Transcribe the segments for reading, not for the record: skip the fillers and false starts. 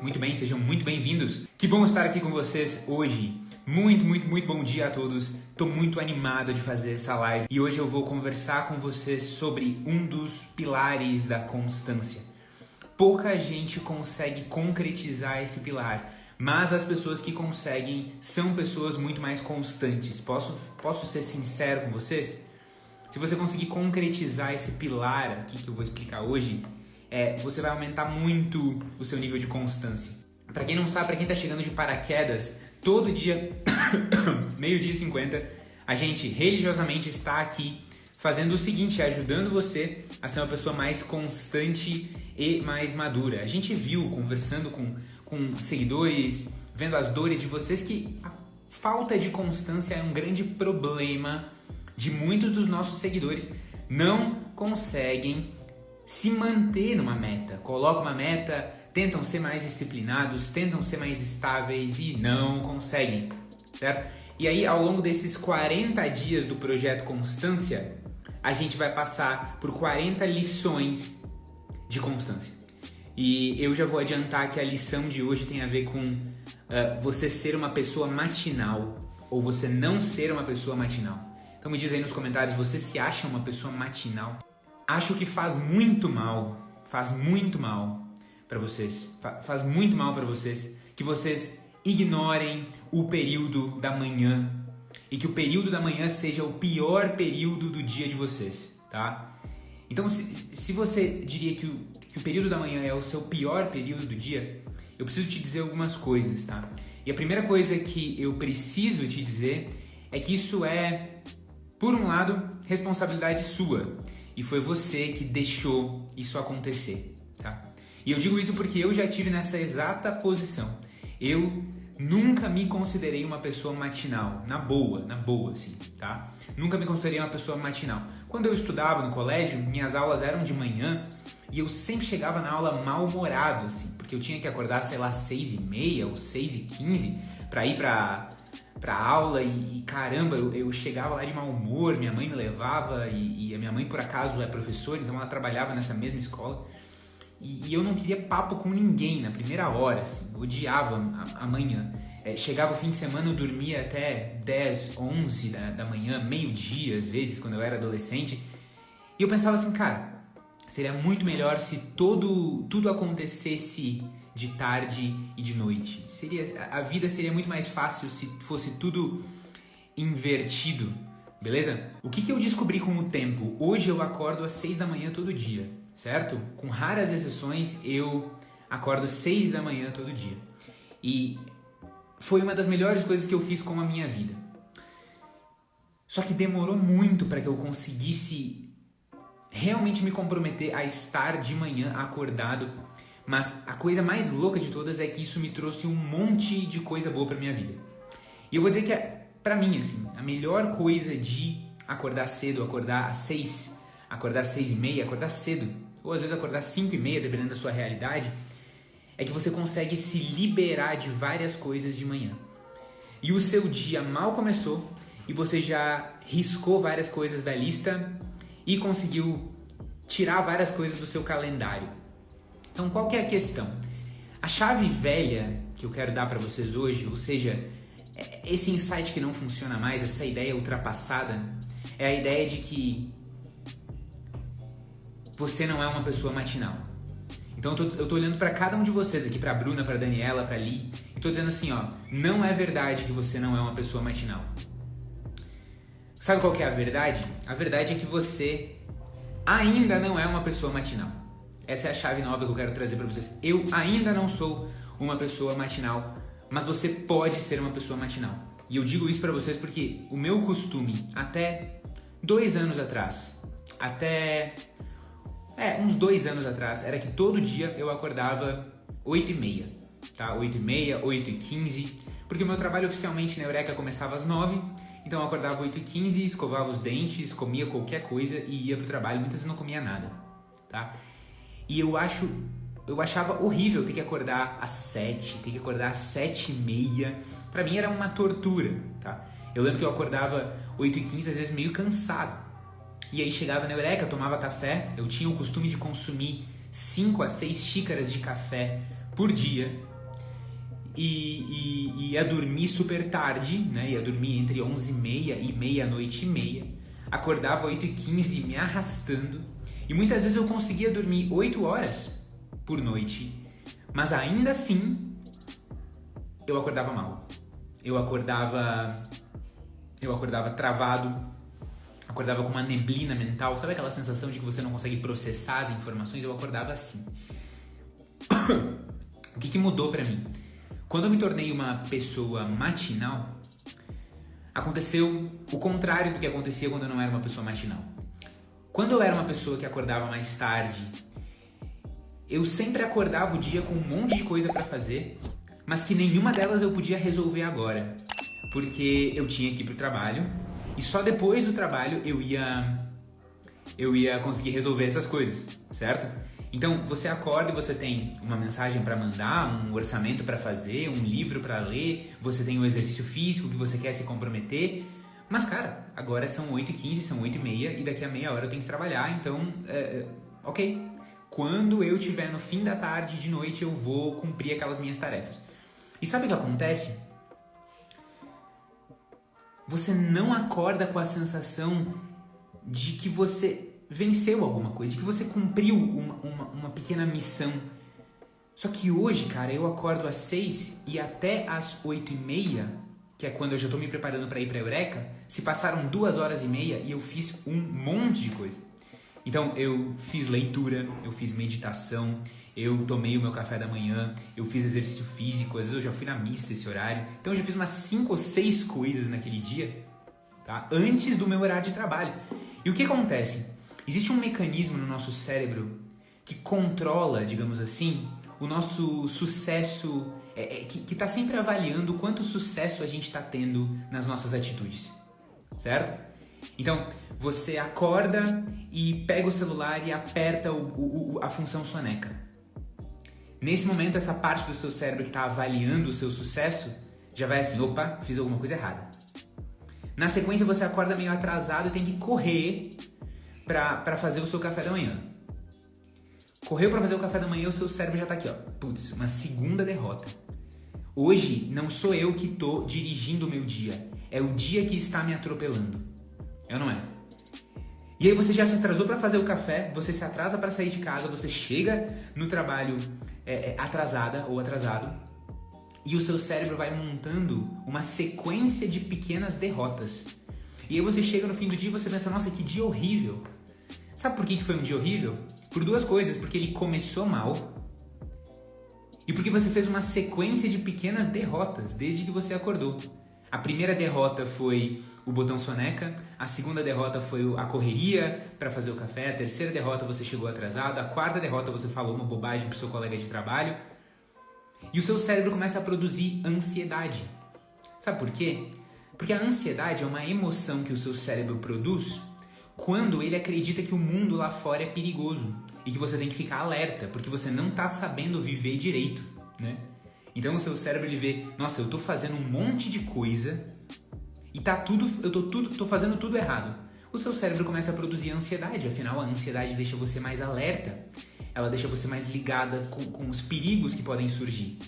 Muito bem, sejam muito bem-vindos. Que bom estar aqui com vocês hoje. Muito bom dia a todos. Tô muito animado de fazer essa live e hoje eu vou conversar com vocês sobre um dos pilares da constância. Pouca gente consegue concretizar esse pilar, mas as pessoas que conseguem são pessoas muito mais constantes. Posso ser sincero com vocês? Se você conseguir concretizar esse pilar aqui que eu vou explicar hoje, você vai aumentar muito o seu nível de constância. Para quem não sabe, para quem está chegando de paraquedas, todo dia, meio-dia e 50, a gente religiosamente está aqui fazendo o seguinte, ajudando você a ser uma pessoa mais constante e mais madura. A gente viu, conversando com seguidores, vendo as dores de vocês, que a falta de constância é um grande problema de muitos dos nossos seguidores. Não conseguem se manter numa meta. Colocam uma meta, tentam ser mais disciplinados, tentam ser mais estáveis e não conseguem, certo? E aí, ao longo desses 40 dias do projeto Constância, a gente vai passar por 40 lições de constância. E eu já vou adiantar que a lição de hoje tem a ver com você ser uma pessoa matinal ou você não ser uma pessoa matinal. Então me diz aí nos comentários, você se acha uma pessoa matinal? Acho que faz muito mal para vocês. Faz muito mal para vocês que vocês ignorem o período da manhã e que o período da manhã seja o pior período do dia de vocês, tá? Então, se você diria que o período da manhã é o seu pior período do dia, eu preciso te dizer algumas coisas, tá? E a primeira coisa que eu preciso te dizer é que isso é, por um lado, responsabilidade sua. E foi você que deixou isso acontecer, tá? E eu digo isso porque eu já estive nessa exata posição. Eu nunca me considerei uma pessoa matinal, na boa, assim, tá? Nunca me considerei uma pessoa matinal. Quando eu estudava no colégio, minhas aulas eram de manhã e eu sempre chegava na aula mal-humorado, assim, porque eu tinha que acordar, sei lá, 6h30 ou 6h15 para ir pra aula e caramba, eu chegava lá de mau humor, minha mãe me levava e a minha mãe por acaso é professora, então ela trabalhava nessa mesma escola e eu não queria papo com ninguém na primeira hora, assim, odiava a manhã. Chegava o fim de semana, eu dormia até 10, 11 da manhã, meio-dia às vezes, quando eu era adolescente, e eu pensava assim, cara, seria muito melhor se tudo acontecesse de tarde e de noite. A vida seria muito mais fácil se fosse tudo invertido, beleza? O que eu descobri com o tempo? Hoje eu acordo às 6 da manhã todo dia, certo? Com raras exceções, eu acordo às 6 da manhã todo dia. E foi uma das melhores coisas que eu fiz com a minha vida. Só que demorou muito para que eu conseguisse realmente me comprometer a estar de manhã acordado. Mas a coisa mais louca de todas é que isso me trouxe um monte de coisa boa pra minha vida. E eu vou dizer que pra mim, assim, a melhor coisa de acordar cedo, acordar às 6, acordar às 6h30, acordar cedo, ou às vezes acordar às 5h30, dependendo da sua realidade, é que você consegue se liberar de várias coisas de manhã. E o seu dia mal começou e você já riscou várias coisas da lista e conseguiu tirar várias coisas do seu calendário. Então, qual que é a questão? A chave velha que eu quero dar para vocês hoje, ou seja, esse insight que não funciona mais, essa ideia ultrapassada, é a ideia de que você não é uma pessoa matinal. Então, eu tô olhando para cada um de vocês aqui, para Bruna, para Daniela, para Li, e tô dizendo assim, ó, não é verdade que você não é uma pessoa matinal. Sabe qual que é a verdade? A verdade é que você ainda não é uma pessoa matinal. Essa é a chave nova que eu quero trazer para vocês. Eu ainda não sou uma pessoa matinal, mas você pode ser uma pessoa matinal. E eu digo isso para vocês porque o meu costume até 2 anos atrás, uns 2 anos atrás, era que todo dia eu acordava 8h30, tá? 8h30, 8h15, porque o meu trabalho oficialmente na Eureka começava às 9h, então eu acordava 8h15, escovava os dentes, comia qualquer coisa e ia pro trabalho. Muitas vezes não comia nada, tá? E eu achava horrível ter que acordar às 7, ter que acordar às 7h30. Pra mim era uma tortura, tá? Eu lembro que eu acordava 8h15, às vezes meio cansado. E aí chegava na Eureka, tomava café, eu tinha o costume de consumir 5 a 6 xícaras de café por dia e ia dormir super tarde, né? Ia dormir entre 11h30 e meia-noite e meia, acordava 8h15 me arrastando e muitas vezes eu conseguia dormir 8 horas por noite, mas ainda assim eu acordava mal, eu acordava travado, acordava com uma neblina mental, sabe aquela sensação de que você não consegue processar as informações? Eu acordava assim. O que mudou pra mim? Quando eu me tornei uma pessoa matinal, aconteceu o contrário do que acontecia quando eu não era uma pessoa matinal. Quando eu era uma pessoa que acordava mais tarde, eu sempre acordava o dia com um monte de coisa pra fazer, mas que nenhuma delas eu podia resolver agora, porque eu tinha que ir pro trabalho, e só depois do trabalho eu ia conseguir resolver essas coisas, certo? Então você acorda e você tem uma mensagem para mandar, um orçamento para fazer, um livro para ler, você tem um exercício físico que você quer se comprometer, mas cara, agora são 8h15, são 8h30 e daqui a meia hora eu tenho que trabalhar, então ok. Quando eu estiver no fim da tarde, de noite, eu vou cumprir aquelas minhas tarefas. E sabe o que acontece? Você não acorda com a sensação de que você venceu alguma coisa, de que você cumpriu uma pequena missão. Só que hoje, cara, eu acordo às 6 e até às 8h30, que é quando eu já estou me preparando para ir para a Eureka, se passaram 2h30 e eu fiz um monte de coisa. Então, eu fiz leitura, eu fiz meditação, eu tomei o meu café da manhã, eu fiz exercício físico, às vezes eu já fui na missa esse horário. Então, eu já fiz umas 5 ou 6 coisas naquele dia, tá? Antes do meu horário de trabalho. E o que acontece? Existe um mecanismo no nosso cérebro que controla, digamos assim, o nosso sucesso, que está sempre avaliando quanto sucesso a gente está tendo nas nossas atitudes, certo? Então, você acorda e pega o celular e aperta a função soneca. Nesse momento, essa parte do seu cérebro que está avaliando o seu sucesso já vai assim, opa, fiz alguma coisa errada. Na sequência, você acorda meio atrasado e tem que correr para fazer o seu café da manhã. Correu para fazer o café da manhã, o seu cérebro já está aqui, ó. Putz, uma segunda derrota. Hoje, não sou eu que estou dirigindo o meu dia. É o dia que está me atropelando. Eu não é. E aí você já se atrasou para fazer o café, você se atrasa para sair de casa, você chega no trabalho atrasada ou atrasado e o seu cérebro vai montando uma sequência de pequenas derrotas. E aí você chega no fim do dia e você pensa, nossa, que dia horrível. Sabe por que foi um dia horrível? Por duas coisas, porque ele começou mal e porque você fez uma sequência de pequenas derrotas desde que você acordou. A primeira derrota foi o botão soneca, a segunda derrota foi a correria para fazer o café, a terceira derrota você chegou atrasado, a quarta derrota você falou uma bobagem pro seu colega de trabalho e o seu cérebro começa a produzir ansiedade. Sabe por quê? Porque a ansiedade é uma emoção que o seu cérebro produz quando ele acredita que o mundo lá fora é perigoso e que você tem que ficar alerta, porque você não está sabendo viver direito, né? Então o seu cérebro ele vê, nossa, eu tô fazendo um monte de coisa e tô fazendo tudo errado. O seu cérebro começa a produzir ansiedade, afinal a ansiedade deixa você mais alerta, ela deixa você mais ligada com os perigos que podem surgir.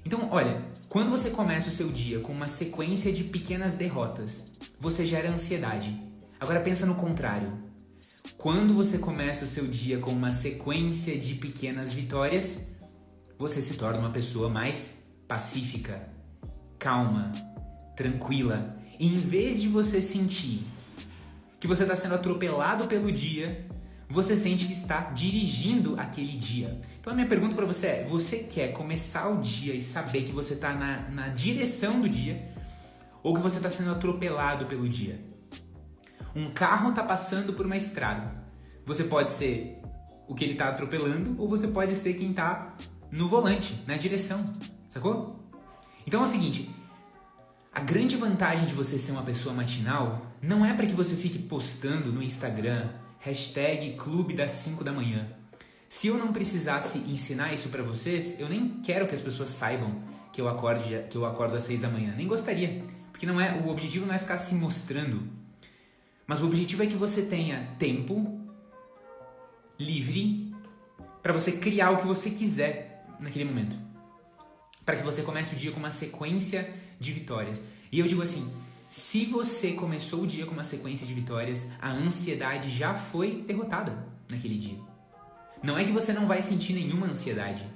Então, olha, quando você começa o seu dia com uma sequência de pequenas derrotas, você gera ansiedade. Agora pensa no contrário. Quando você começa o seu dia com uma sequência de pequenas vitórias, você se torna uma pessoa mais pacífica, calma, tranquila. E em vez de você sentir que você está sendo atropelado pelo dia, você sente que está dirigindo aquele dia. Então a minha pergunta para você é, você quer começar o dia e saber que você está na direção do dia ou que você está sendo atropelado pelo dia? Um carro está passando por uma estrada. Você pode ser o que ele está atropelando ou você pode ser quem está no volante, na direção, sacou? Então é o seguinte, a grande vantagem de você ser uma pessoa matinal não é para que você fique postando no Instagram #clube das 5 da manhã. Se eu não precisasse ensinar isso para vocês, eu nem quero que as pessoas saibam que eu acordo às 6 da manhã, nem gostaria, porque o objetivo não é ficar se mostrando. Mas o objetivo é que você tenha tempo livre para você criar o que você quiser naquele momento. Para que você comece o dia com uma sequência de vitórias. E eu digo assim, se você começou o dia com uma sequência de vitórias, a ansiedade já foi derrotada naquele dia. Não é que você não vai sentir nenhuma ansiedade,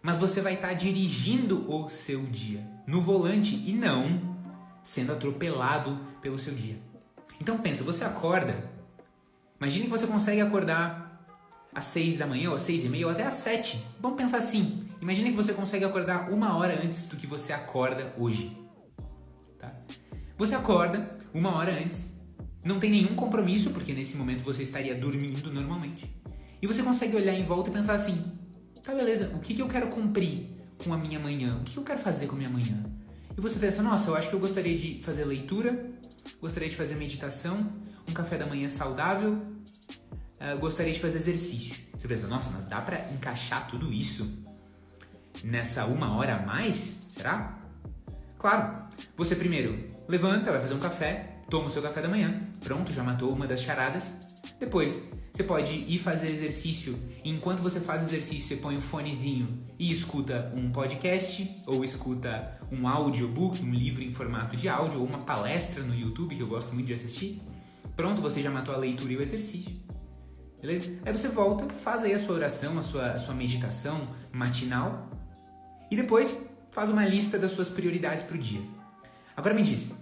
mas você vai estar dirigindo o seu dia no volante e não sendo atropelado pelo seu dia. Então pensa, você acorda, imagine que você consegue acordar às 6 da manhã, ou às 6h30, ou até às 7. Vamos pensar assim, imagine que você consegue acordar 1 hora antes do que você acorda hoje. Tá? Você acorda 1 hora antes, não tem nenhum compromisso, porque nesse momento você estaria dormindo normalmente. E você consegue olhar em volta e pensar assim, tá, beleza, o que eu quero cumprir com a minha manhã? O que eu quero fazer com a minha manhã? E você pensa, nossa, eu acho que eu gostaria de fazer leitura, gostaria de fazer meditação, um café da manhã saudável, gostaria de fazer exercício. Você pensa, nossa, mas dá pra encaixar tudo isso nessa 1 hora a mais? Será? Claro, você primeiro levanta, vai fazer um café, toma o seu café da manhã, pronto, já matou uma das charadas. Depois, você pode ir fazer exercício e enquanto você faz exercício, você põe um fonezinho e escuta um podcast ou escuta um audiobook, um livro em formato de áudio ou uma palestra no YouTube, que eu gosto muito de assistir. Pronto, você já matou a leitura e o exercício. Beleza? Aí você volta, faz aí a sua oração, a sua meditação matinal e depois faz uma lista das suas prioridades para o dia. Agora me diz,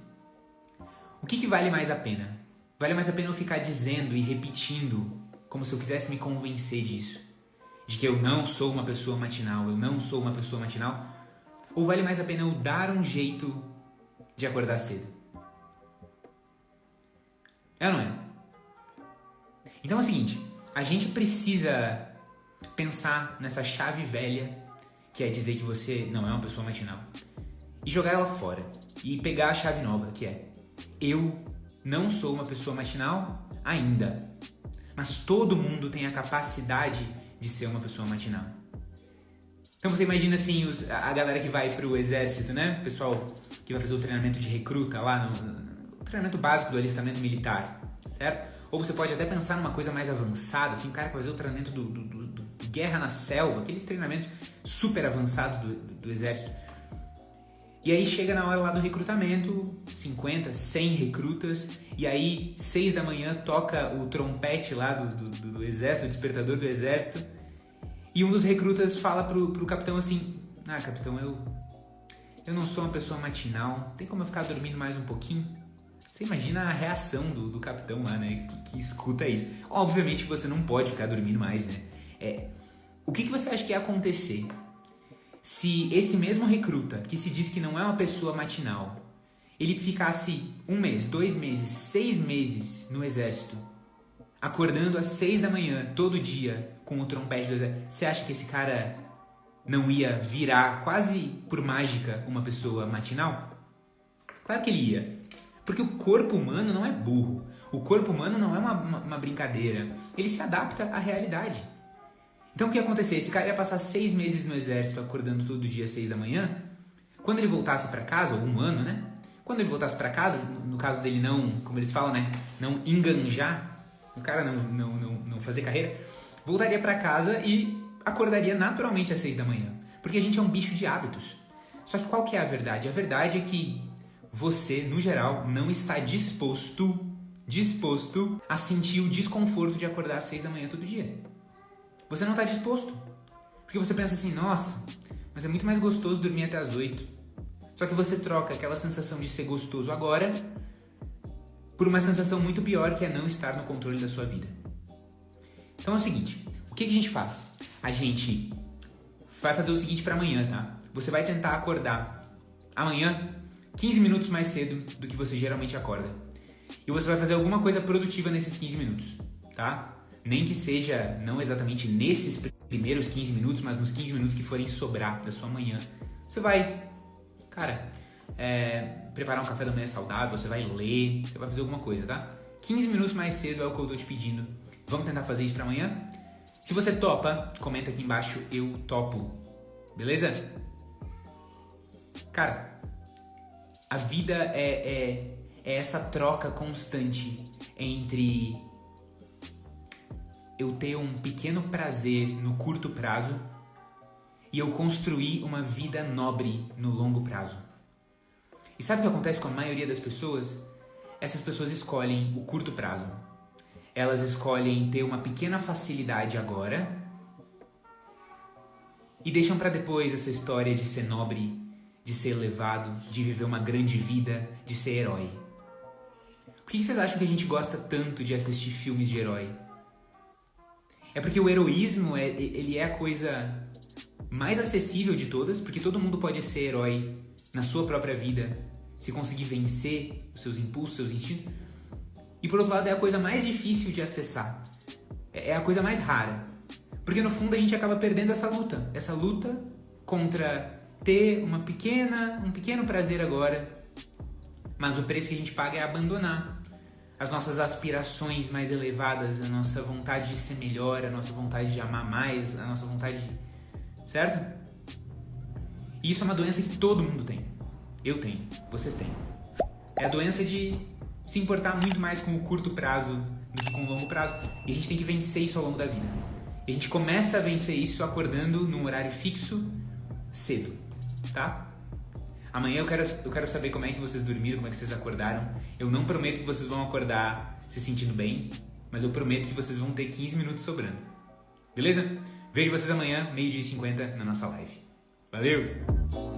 o que vale mais a pena? Vale mais a pena eu ficar dizendo e repetindo como se eu quisesse me convencer disso? De que eu não sou uma pessoa matinal, eu não sou uma pessoa matinal? Ou vale mais a pena eu dar um jeito de acordar cedo? É ou não é? Então é o seguinte, a gente precisa pensar nessa chave velha, que é dizer que você não é uma pessoa matinal, e jogar ela fora. E pegar a chave nova, que é eu não sou uma pessoa matinal ainda, mas todo mundo tem a capacidade de ser uma pessoa matinal. Então você imagina assim, a galera que vai pro exército, né? O pessoal que vai fazer o treinamento de recruta lá, o treinamento básico do alistamento militar, certo? Ou você pode até pensar numa coisa mais avançada, assim, o cara que vai fazer o treinamento do Guerra na Selva, aqueles treinamentos super avançados do exército. E aí chega na hora lá do recrutamento, 50, 100 recrutas, e aí 6 da manhã toca o trompete lá do exército, o despertador do exército, e um dos recrutas fala pro capitão assim, capitão, eu não sou uma pessoa matinal, tem como eu ficar dormindo mais um pouquinho? Você imagina a reação do capitão lá, né, que escuta isso. Obviamente que você não pode ficar dormindo mais, né? O que você acha que ia acontecer se esse mesmo recruta, que se diz que não é uma pessoa matinal, ele ficasse 1 mês, 2 meses, 6 meses no exército, acordando às 6 da manhã, todo dia, com o trompete do exército? Você acha que esse cara não ia virar, quase por mágica, uma pessoa matinal? Claro que ele ia. Porque o corpo humano não é burro. O corpo humano não é uma brincadeira. Ele se adapta à realidade. Então o que ia acontecer? Esse cara ia passar 6 meses no exército acordando todo dia às 6 da manhã. Quando ele voltasse para casa, ou 1 ano, né? Quando ele voltasse para casa, no caso dele não, como eles falam, né? Não enganjar, o cara não fazer carreira, voltaria para casa e acordaria naturalmente às 6 da manhã. Porque a gente é um bicho de hábitos. Só que qual que é a verdade? A verdade é que você, no geral, não está disposto a sentir o desconforto de acordar às 6 da manhã todo dia. Você não está disposto. Porque você pensa assim, nossa, mas é muito mais gostoso dormir até às 8. Só que você troca aquela sensação de ser gostoso agora por uma sensação muito pior, que é não estar no controle da sua vida. Então é o seguinte, o que a gente faz? A gente vai fazer o seguinte para amanhã, tá? Você vai tentar acordar amanhã 15 minutos mais cedo do que você geralmente acorda. E você vai fazer alguma coisa produtiva nesses 15 minutos, tá? Nem que seja, não exatamente nesses primeiros 15 minutos, mas nos 15 minutos que forem sobrar da sua manhã. Você vai, preparar um café da manhã saudável, você vai ler, você vai fazer alguma coisa, tá? 15 minutos mais cedo é o que eu tô te pedindo. Vamos tentar fazer isso pra amanhã? Se você topa, comenta aqui embaixo, eu topo. Beleza? Cara, a vida é é essa troca constante entre eu ter um pequeno prazer no curto prazo e eu construir uma vida nobre no longo prazo. E sabe o que acontece com a maioria das pessoas? Essas pessoas escolhem o curto prazo. Elas escolhem ter uma pequena facilidade agora e deixam para depois essa história de ser nobre, de ser elevado, de viver uma grande vida, de ser herói. Por que vocês acham que a gente gosta tanto de assistir filmes de herói? É porque o heroísmo ele é a coisa mais acessível de todas, porque todo mundo pode ser herói na sua própria vida, se conseguir vencer os seus impulsos, seus instintos. E por outro lado é a coisa mais difícil de acessar, é a coisa mais rara, porque no fundo a gente acaba perdendo essa luta contra ter um pequeno prazer agora, mas o preço que a gente paga é abandonar as nossas aspirações mais elevadas, a nossa vontade de ser melhor, a nossa vontade de amar mais, a nossa vontade de... Certo? E isso é uma doença que todo mundo tem. Eu tenho, vocês têm. É a doença de se importar muito mais com o curto prazo do que com o longo prazo. E a gente tem que vencer isso ao longo da vida. E a gente começa a vencer isso acordando num horário fixo, cedo, tá? Amanhã eu quero saber como é que vocês dormiram, como é que vocês acordaram. Eu não prometo que vocês vão acordar se sentindo bem, mas eu prometo que vocês vão ter 15 minutos sobrando. Beleza? Vejo vocês amanhã, 12h50, na nossa live. Valeu!